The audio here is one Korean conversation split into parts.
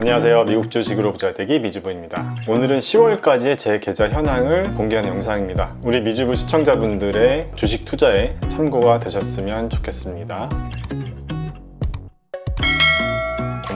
안녕하세요. 미국 주식으로 부자되기 미주부입니다. 오늘은 10월까지의 제 계좌 현황을 공개하는 영상입니다. 우리 미주부 시청자분들의 주식 투자에 참고가 되셨으면 좋겠습니다.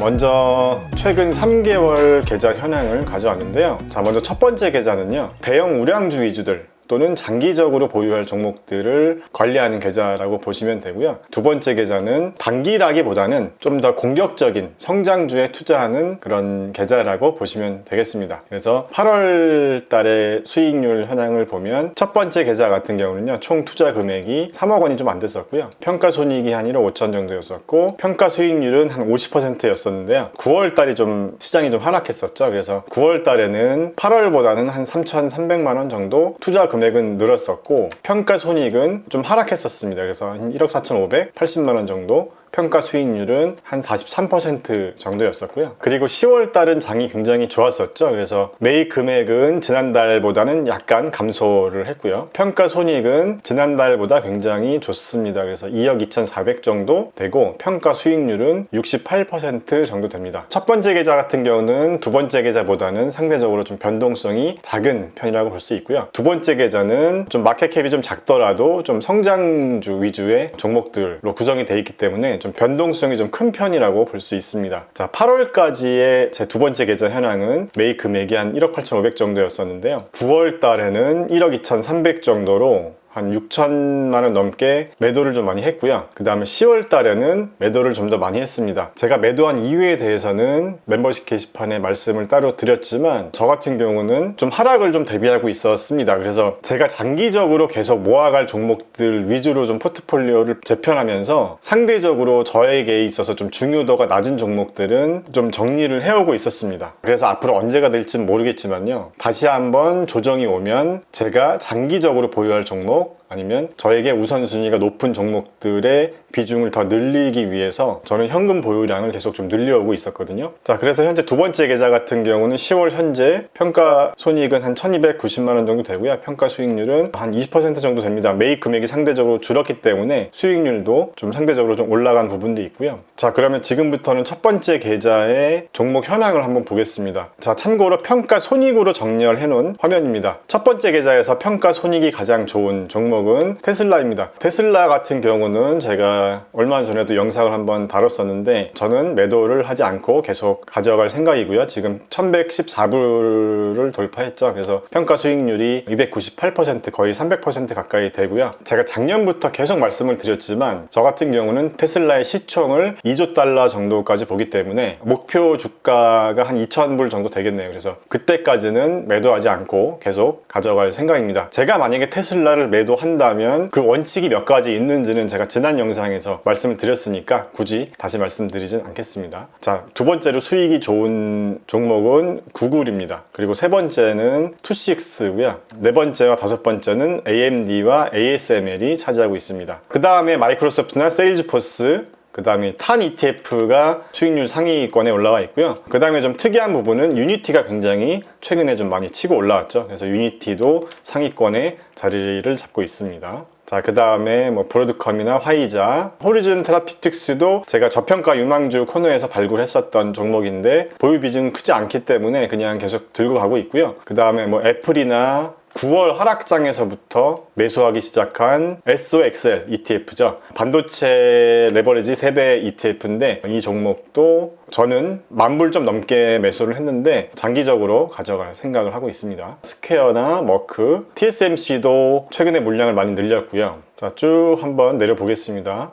먼저 최근 3개월 계좌 현황을 가져왔는데요. 자, 먼저 첫 번째 계좌는요, 대형 우량주 위주들 또는 장기적으로 보유할 종목들을 관리하는 계좌라고 보시면 되고요. 두 번째 계좌는 단기라기보다는 좀 더 공격적인 성장주에 투자하는 그런 계좌라고 보시면 되겠습니다. 그래서 8월 달에 수익률 현황을 보면 첫 번째 계좌 같은 경우는요, 총 투자 금액이 3억 원이 좀 안 됐었고요. 평가 손익이 한 1억 5천 정도였었고, 평가 수익률은 한 50%였었는데요. 9월 달이 좀 시장이 좀 하락했었죠. 그래서 9월 달에는 8월보다는 한 3,300만 원 정도 투자 금액은 늘었었고, 평가 손익은 좀 하락했었습니다. 그래서 한 1억 4,580만 원 정도, 평가 수익률은 한 43% 정도였었고요. 그리고 10월 달은 장이 굉장히 좋았었죠. 그래서 매입 금액은 지난달보다는 약간 감소를 했고요. 평가 손익은 지난달보다 굉장히 좋습니다. 그래서 2억 2,400 정도 되고, 평가 수익률은 68% 정도 됩니다. 첫 번째 계좌 같은 경우는 두 번째 계좌보다는 상대적으로 좀 변동성이 작은 편이라고 볼 수 있고요. 두 번째 계좌는 좀 마켓캡이 좀 작더라도 좀 성장주 위주의 종목들로 구성이 되어 있기 때문에 좀 변동성이 좀 큰 편이라고 볼 수 있습니다. 자, 8월까지의 제 두 번째 계좌 현황은 매입 금액이 한 1억 8,500 정도였었는데요. 9월 달에는 1억 2,300 정도로 한 6천만 원 넘게 매도를 좀 많이 했고요. 그 다음에 10월 달에는 매도를 좀 더 많이 했습니다. 제가 매도한 이유에 대해서는 멤버십 게시판에 말씀을 따로 드렸지만, 저 같은 경우는 좀 하락을 좀 대비하고 있었습니다. 그래서 제가 장기적으로 계속 모아갈 종목들 위주로 좀 포트폴리오를 재편하면서 상대적으로 저에게 있어서 좀 중요도가 낮은 종목들은 좀 정리를 해오고 있었습니다. 그래서 앞으로 언제가 될지는 모르겠지만요, 다시 한번 조정이 오면 제가 장기적으로 보유할 종목, 아니면 저에게 우선순위가 높은 종목들의 비중을 더 늘리기 위해서 저는 현금 보유량을 계속 좀 늘려오고 있었거든요. 자, 그래서 현재 두 번째 계좌 같은 경우는 10월 현재 평가 손익은 한 1,290만 원 정도 되고요. 평가 수익률은 한 20% 정도 됩니다. 매입 금액이 상대적으로 줄었기 때문에 수익률도 좀 상대적으로 좀 올라간 부분도 있고요. 자, 그러면 지금부터는 첫 번째 계좌의 종목 현황을 한번 보겠습니다. 자, 참고로 평가 손익으로 정렬해 놓은 화면입니다. 첫 번째 계좌에서 평가 손익이 가장 좋은 종목은 테슬라입니다. 테슬라 같은 경우는 제가 얼마 전에도 영상을 한번 다뤘었는데, 저는 매도를 하지 않고 계속 가져갈 생각이고요. 지금 1114불을 돌파했죠. 그래서 평가 수익률이 298%, 거의 300% 가까이 되고요. 제가 작년부터 계속 말씀을 드렸지만, 저 같은 경우는 테슬라의 시총을 2조 달러 정도까지 보기 때문에 목표 주가가 한 2,000불 정도 되겠네요. 그래서 그때까지는 매도하지 않고 계속 가져갈 생각입니다. 제가 만약에 테슬라를 매도한다면 그 원칙이 몇 가지 있는지는 제가 지난 영상에서 말씀을 드렸으니까 굳이 다시 말씀드리진 않겠습니다. 자, 두 번째로 수익이 좋은 종목은 구글입니다. 그리고 세 번째는 투식스고요. 네 번째와 다섯 번째는 AMD와 ASML이 차지하고 있습니다. 그 다음에 마이크로소프트나 세일즈포스, 그 다음에 탄 ETF가 수익률 상위권에 올라와 있고요. 그 다음에 좀 특이한 부분은 유니티가 굉장히 최근에 좀 많이 치고 올라왔죠. 그래서 유니티도 상위권에 자리를 잡고 있습니다. 자, 그 다음에 뭐 브로드컴이나 화이자, 호리즌 테라피틱스도 제가 저평가 유망주 코너에서 발굴했었던 종목인데 보유 비중은 크지 않기 때문에 그냥 계속 들고 가고 있고요. 그 다음에 뭐 애플이나 9월 하락장에서부터 매수하기 시작한 SOXL ETF죠. 반도체 레버리지 3배 ETF인데, 이 종목도 저는 10,000불 좀 넘게 매수를 했는데 장기적으로 가져갈 생각을 하고 있습니다. 스퀘어나 머크, TSMC도 최근에 물량을 많이 늘렸고요. 자, 쭉 한번 내려보겠습니다.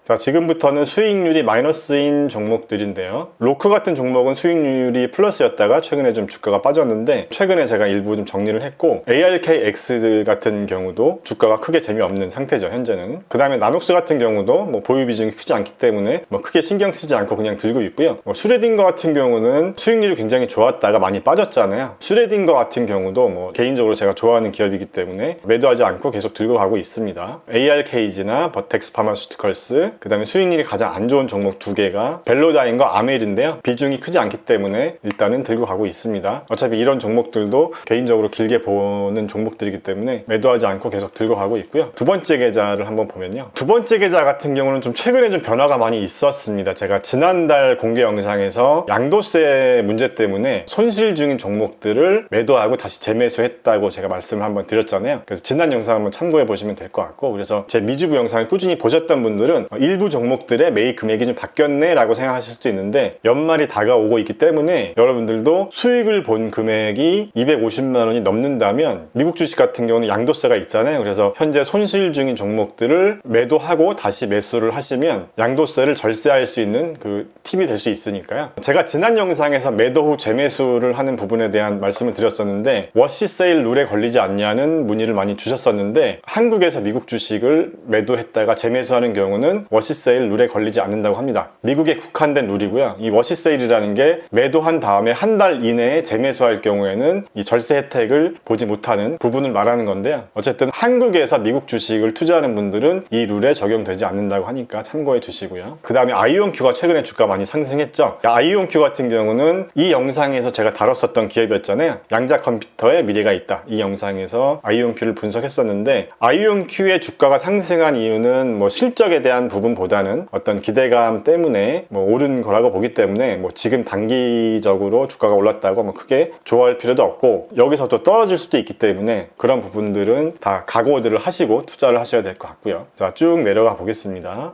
자, 지금부터는 수익률이 마이너스인 종목들인데요. 로크 같은 종목은 수익률이 플러스였다가 최근에 좀 주가가 빠졌는데, 최근에 제가 일부 좀 정리를 했고, ARKX 같은 경우도 주가가 크게 재미없는 상태죠, 현재는. 그 다음에 나녹스 같은 경우도 뭐 보유 비중이 크지 않기 때문에 뭐 크게 신경 쓰지 않고 그냥 들고 있고요. 슈레딩거 같은 경우는 수익률이 굉장히 좋았다가 많이 빠졌잖아요. 슈레딩거 같은 경우도 뭐 개인적으로 제가 좋아하는 기업이기 때문에 매도하지 않고 계속 들고 가고 있습니다. ARKG나 버텍스 파마슈티컬스, 그 다음에 수익률이 가장 안 좋은 종목 두 개가 벨로다인과 아멜인데요. 비중이 크지 않기 때문에 일단은 들고 가고 있습니다. 어차피 이런 종목들도 개인적으로 길게 보는 종목들이기 때문에 매도하지 않고 계속 들고 가고 있고요. 두 번째 계좌를 한번 보면요. 두 번째 계좌 같은 경우는 좀 최근에 좀 변화가 많이 있었습니다. 제가 지난달 공개 영상에서 양도세 문제 때문에 손실 중인 종목들을 매도하고 다시 재매수했다고 제가 말씀을 한번 드렸잖아요. 그래서 지난 영상 한번 참고해 보시면 될 것 같고, 그래서 제 미주부 영상을 꾸준히 보셨던 분들은 일부 종목들의 매입 금액이 좀 바뀌었네 라고 생각하실 수도 있는데, 연말이 다가오고 있기 때문에 여러분들도 수익을 본 금액이 250만 원이 넘는다면 미국 주식 같은 경우는 양도세가 있잖아요. 그래서 현재 손실 중인 종목들을 매도하고 다시 매수를 하시면 양도세를 절세할 수 있는 그 팁이 될 수 있으니까요. 제가 지난 영상에서 매도 후 재매수를 하는 부분에 대한 말씀을 드렸었는데, 워시 세일 룰에 걸리지 않냐는 문의를 많이 주셨었는데, 한국에서 미국 주식을 매도했다가 재매수하는 경우는 워시 세일 룰에 걸리지 않는다고 합니다. 미국에 국한된 룰이고요. 이 워시 세일이라는 게 매도한 다음에 한 달 이내에 재매수할 경우에는 이 절세 혜택을 보지 못하는 부분을 말하는 건데요. 어쨌든 한국에서 미국 주식을 투자하는 분들은 이 룰에 적용되지 않는다고 하니까 참고해 주시고요. 그 다음에 아이온큐가 최근에 주가 많이 상승했죠. 아이온큐 같은 경우는 이 영상에서 제가 다뤘었던 기업이었잖아요. 양자 컴퓨터에 미래가 있다. 이 영상에서 아이온큐를 분석했었는데, 아이온큐의 주가가 상승한 이유는 뭐 실적에 대한 부분보다는 어떤 기대감 때문에 뭐 오른 거라고 보기 때문에, 뭐 지금 단기적으로 주가가 올랐다고 뭐 크게 좋아할 필요도 없고, 여기서 또 떨어질 수도 있기 때문에 그런 부분들은 다 각오들을 하시고 투자를 하셔야 될 것 같고요. 자, 쭉 내려가 보겠습니다.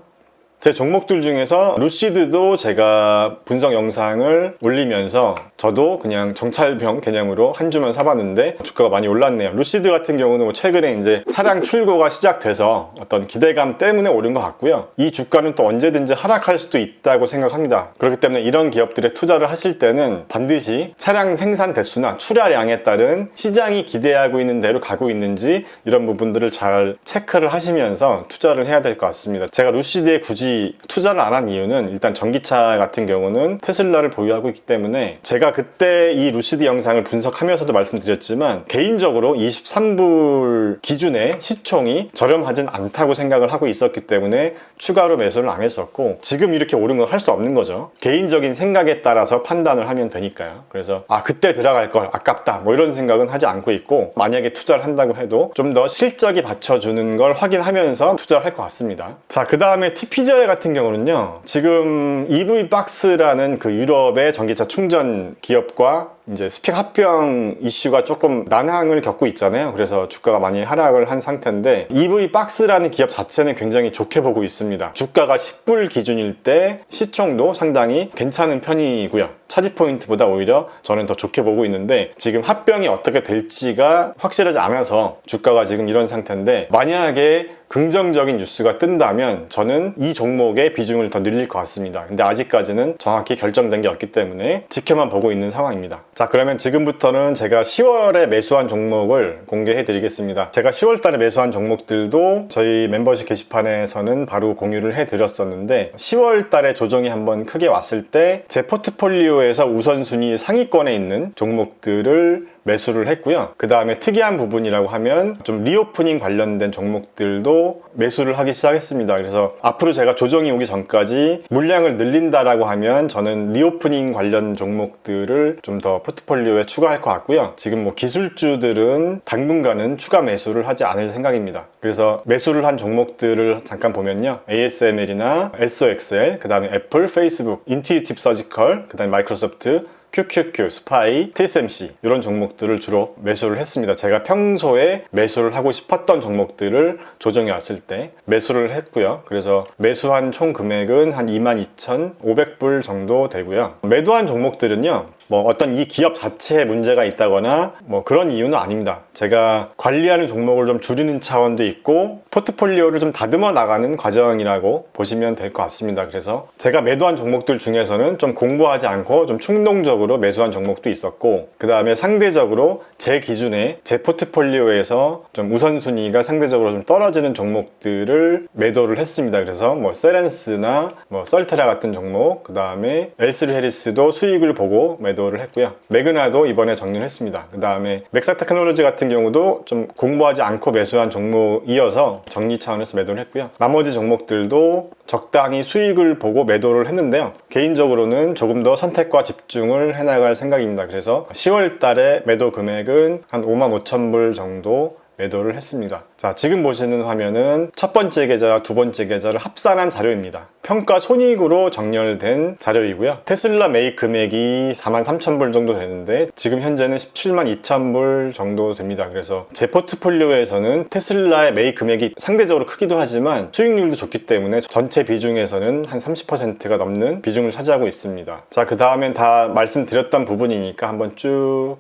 제 종목들 중에서 루시드도 제가 분석 영상을 올리면서 저도 그냥 정찰병 개념으로 한 주만 사봤는데 주가가 많이 올랐네요. 루시드 같은 경우는 뭐 최근에 이제 차량 출고가 시작돼서 어떤 기대감 때문에 오른 것 같고요. 이 주가는 또 언제든지 하락할 수도 있다고 생각합니다. 그렇기 때문에 이런 기업들에 투자를 하실 때는 반드시 차량 생산 대수나 출하량에 따른 시장이 기대하고 있는 대로 가고 있는지 이런 부분들을 잘 체크를 하시면서 투자를 해야 될 것 같습니다. 제가 루시드에 굳이 투자를 안 한 이유는, 일단 전기차 같은 경우는 테슬라를 보유하고 있기 때문에, 제가 그때 이 루시드 영상을 분석하면서도 말씀드렸지만 개인적으로 23불 기준의 시총이 저렴하진 않다고 생각을 하고 있었기 때문에 추가로 매수를 안 했었고, 지금 이렇게 오른 건 할 수 없는 거죠. 개인적인 생각에 따라서 판단을 하면 되니까요. 그래서 그때 들어갈 걸 아깝다 뭐 이런 생각은 하지 않고 있고, 만약에 투자를 한다고 해도 좀 더 실적이 받쳐주는 걸 확인하면서 투자를 할 것 같습니다. 자, 그 다음에 TPGI 같은 경우는요, 지금 EV박스라는 그 유럽의 전기차 충전 기업과 이제 스펙 합병 이슈가 조금 난항을 겪고 있잖아요. 그래서 주가가 많이 하락을 한 상태인데, EV박스라는 기업 자체는 굉장히 좋게 보고 있습니다. 주가가 10불 기준일 때 시총도 상당히 괜찮은 편이고요. 차지 포인트보다 오히려 저는 더 좋게 보고 있는데, 지금 합병이 어떻게 될지가 확실하지 않아서 주가가 지금 이런 상태인데, 만약에 긍정적인 뉴스가 뜬다면 저는 이 종목의 비중을 더 늘릴 것 같습니다. 근데 아직까지는 정확히 결정된 게 없기 때문에 지켜만 보고 있는 상황입니다. 자, 그러면 지금부터는 제가 10월에 매수한 종목을 공개해 드리겠습니다. 제가 10월 달에 매수한 종목들도 저희 멤버십 게시판에서는 바로 공유를 해 드렸었는데, 10월 달에 조정이 한번 크게 왔을 때 제 포트폴리오에서 우선순위 상위권에 있는 종목들을 매수를 했고요. 그 다음에 특이한 부분이라고 하면 좀 리오프닝 관련된 종목들도 매수를 하기 시작했습니다. 그래서 앞으로 제가 조정이 오기 전까지 물량을 늘린다라고 하면 저는 리오프닝 관련 종목들을 좀 더 포트폴리오에 추가할 것 같고요. 지금 뭐 기술주들은 당분간은 추가 매수를 하지 않을 생각입니다. 그래서 매수를 한 종목들을 잠깐 보면요, ASML이나 SOXL, 그 다음에 애플, 페이스북, 인투이티브 서지컬, 그 다음에 마이크로소프트, QQQ, 스파이, TSMC 이런 종목들을 주로 매수를 했습니다. 제가 평소에 매수를 하고 싶었던 종목들을 조정이 왔을 때 매수를 했고요. 그래서 매수한 총 금액은 한 22,500불 정도 되고요. 매도한 종목들은요, 뭐 어떤 이 기업 자체에 문제가 있다거나 뭐 그런 이유는 아닙니다. 제가 관리하는 종목을 좀 줄이는 차원도 있고 포트폴리오를 좀 다듬어 나가는 과정이라고 보시면 될 것 같습니다. 그래서 제가 매도한 종목들 중에서는 좀 공부하지 않고 좀 충동적으로 상대적으로 매수한 종목도 있었고, 그 다음에 상대적으로 제 기준에 제 포트폴리오에서 좀 우선순위가 상대적으로 좀 떨어지는 종목들을 매도를 했습니다. 그래서 뭐 세렌스나 뭐 썰테라 같은 종목, 그 다음에 L3 해리스도 수익을 보고 매도를 했고요. 매그나도 이번에 정리를 했습니다. 그 다음에 맥사 테크놀로지 같은 경우도 좀 공부하지 않고 매수한 종목이어서 정리 차원에서 매도를 했고요. 나머지 종목들도 적당히 수익을 보고 매도를 했는데요. 개인적으로는 조금 더 선택과 집중을 해나갈 생각입니다. 그래서 10월 달에 매도 금액은 한 55,000불 정도 매도를 했습니다. 자, 지금 보시는 화면은 첫 번째 계좌와 두 번째 계좌를 합산한 자료입니다. 평가 손익으로 정렬된 자료이고요. 테슬라 매입 금액이 43,000불 정도 되는데 지금 현재는 172,000불 정도 됩니다. 그래서 제 포트폴리오에서는 테슬라의 매입 금액이 상대적으로 크기도 하지만 수익률도 좋기 때문에 전체 비중에서는 한 30%가 넘는 비중을 차지하고 있습니다. 자, 그 다음엔 다 말씀드렸던 부분이니까 한번 쭉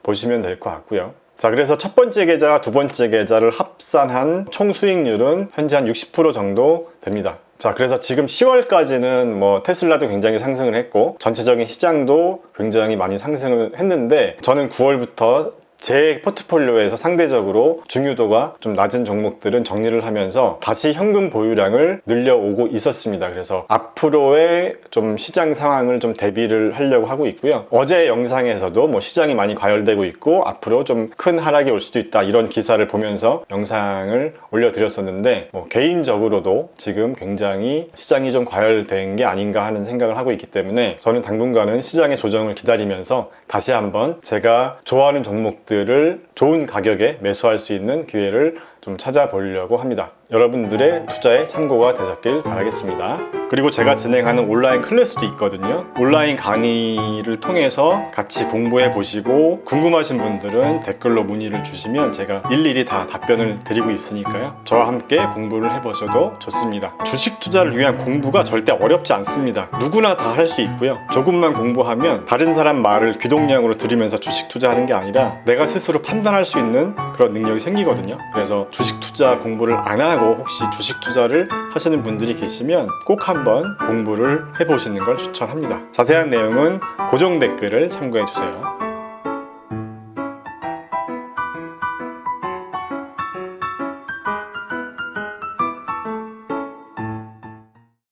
보시면 될 것 같고요. 자, 그래서 첫 번째 계좌와 두 번째 계좌를 합산한 총 수익률은 현재 한 60% 정도 됩니다. 자, 그래서 지금 10월까지는 뭐 테슬라도 굉장히 상승을 했고 전체적인 시장도 굉장히 많이 상승을 했는데, 저는 9월부터 제 포트폴리오에서 상대적으로 중요도가 좀 낮은 종목들은 정리를 하면서 다시 현금 보유량을 늘려오고 있었습니다. 그래서 앞으로의 좀 시장 상황을 좀 대비를 하려고 하고 있고요. 어제 영상에서도 뭐 시장이 많이 과열되고 있고 앞으로 좀 큰 하락이 올 수도 있다, 이런 기사를 보면서 영상을 올려드렸었는데, 뭐 개인적으로도 지금 굉장히 시장이 좀 과열된 게 아닌가 하는 생각을 하고 있기 때문에 저는 당분간은 시장의 조정을 기다리면서 다시 한번 제가 좋아하는 종목들을 좋은 가격에 매수할 수 있는 기회를 좀 찾아보려고 합니다. 여러분들의 투자에 참고가 되셨길 바라겠습니다. 그리고 제가 진행하는 온라인 클래스도 있거든요. 온라인 강의를 통해서 같이 공부해 보시고 궁금하신 분들은 댓글로 문의를 주시면 제가 일일이 다 답변을 드리고 있으니까요. 저와 함께 공부를 해보셔도 좋습니다. 주식 투자를 위한 공부가 절대 어렵지 않습니다. 누구나 다 할 수 있고요. 조금만 공부하면 다른 사람 말을 귀동냥으로 들으면서 주식 투자하는 게 아니라 내가 스스로 판단할 수 있는 그런 능력이 생기거든요. 그래서 주식 투자 공부를 안 하고 혹시 주식 투자를 하시는 분들이 계시면 꼭 한번 공부를 해보시는 걸 추천합니다. 자세한 내용은 고정 댓글을 참고해 주세요.